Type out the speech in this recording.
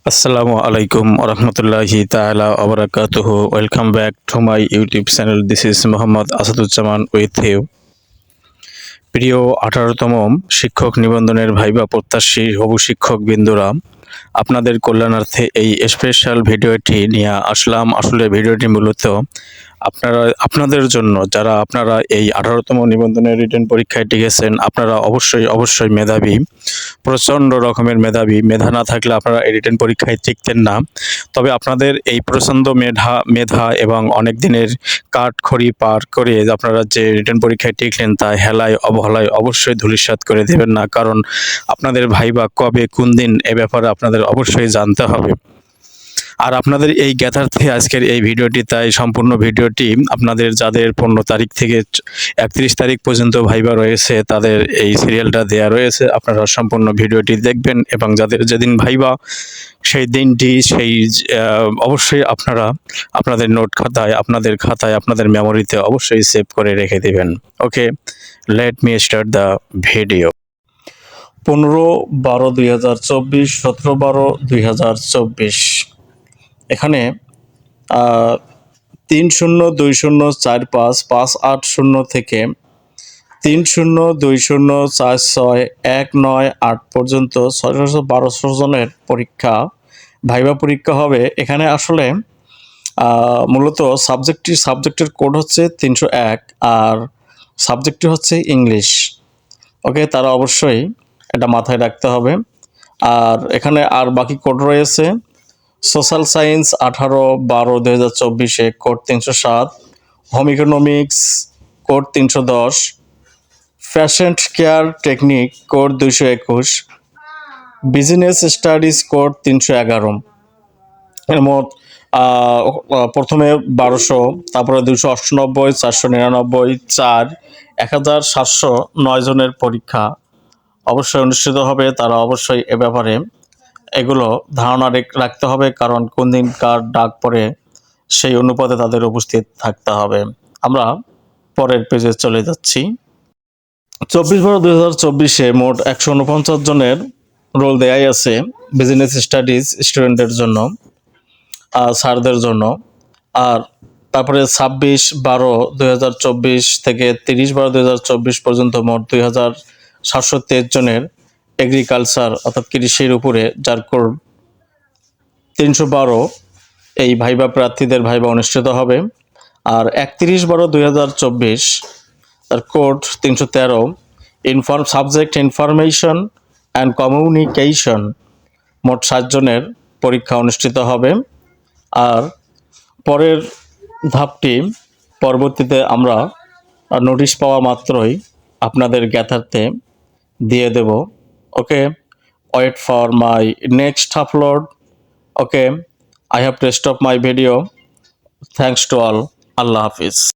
আসসালামু আলাইকুম রহমতুল্লাহি তাআলা ওবারাকাতুহু। Welcome back to my YouTube channel. This is Mohammad Asaduzzaman with you. প্রিয় 18তম শিক্ষক নিবন্ধনের ভাইবা প্রত্যাশী হবু শিক্ষক বিন্দুরা, আপনাদের কল্যাণার্থে এই স্পেশাল ভিডিওটি নিয়ে আসলাম। আসলে ভিডিওটি মূলত আপনাদের জন্য, যারা আপনারা এই 18তম নিবন্ধনের রিটেন পরীক্ষায় টিকেছেন। আপনারা অবশ্যই মেধাবী, প্রচণ্ড রকমের মেধাবী। মেধা না থাকলে আপনারা এই রিটেন পরীক্ষায় টিকতেন না। তবে আপনাদের এই প্রচণ্ড মেধা এবং অনেক দিনের কাঠখড়ি পার করে আপনারা যে রিটেন পরীক্ষায় টিকলেন, তা হেলায় অবহেলায় অবশ্যই ধূলিসাৎ করে দেবেন না। কারণ আপনাদের ভাইবা কবে কোন দিন এ ব্যাপারে আপনাদের অবশ্যই জানতে হবে। আর আপনাদের এই জ্ঞাতার্থে আজকের এই ভিডিওটি, তাই সম্পূর্ণ ভিডিওটি আপনাদের যাদের 15 তারিখ থেকে 31 তারিখ পর্যন্ত ভাইবা রয়েছে, তাদের এই সিরিয়ালটা দেয়া রয়েছে। আপনারা সম্পূর্ণ ভিডিওটি দেখবেন এবং যাদের যেদিন ভাইবা সেই দিনটি অবশ্যই আপনারা আপনাদের নোট খাতায়, আপনাদের মেমোরিতে অবশ্যই সেভ করে রেখে দেবেন। Okay, let me start the video. 15/12/2024, 17/12/2024। এখানে 30204558 থেকে 3020461998 পর্যন্ত 612 জনের ভাইবা পরীক্ষা হবে। এখানে আসলে মূলত সাবজেক্টের কোড হচ্ছে 301 আর সাবজেক্টটি হচ্ছে ইংলিশ। ওকে, তারা অবশ্যই এটা মাথায় রাখতে হবে। আর এখানে আর বাকি কোড রয়েছে। Social science 18/12/2024 code 307, home economics code 310, patient care technique code 221, business studies code 311। এর মোট প্রথমে 1200, তারপরে 298, 499, 1709 জনের পরীক্ষা অবশ্যই অনুষ্ঠিত হবে। তারা অবশ্যই এ ব্যাপারে এগুলো ধারণা রাখতে হবে, কারণ কোন দিন কার ডাক পড়ে সেই অনুপাতে তাদের উপস্থিত থাকতে হবে। আমরা পরের পেজে চলে যাচ্ছি। 24/12/2024 মোট 149 জনের রোল দেয়াই আছে বিজনেস স্টাডিজ স্টুডেন্টদের জন্য, স্যারদের জন্য। আর তারপরে 26/12/2024 থেকে 30/12/2024 পর্যন্ত মোট 2723 জনের এগ্রিকালচার অর্থাৎ কৃষির উপরে, যার কোড 312, এই ভাইবা প্রার্থীদের ভাইবা অনুষ্ঠিত হবে। আর 31/12/2024 তার code 313, subject information and communication, মোট 60 জনের পরীক্ষা অনুষ্ঠিত হবে। আর পরের ধাপটি পরবর্তীতে আমরা নোটিশ পাওয়া মাত্রই আপনাদের জ্ঞাতার্থে দিয়ে দেব। Okay, wait for my next upload. Okay, I have to stop my video. Thanks to all. Allah Hafiz.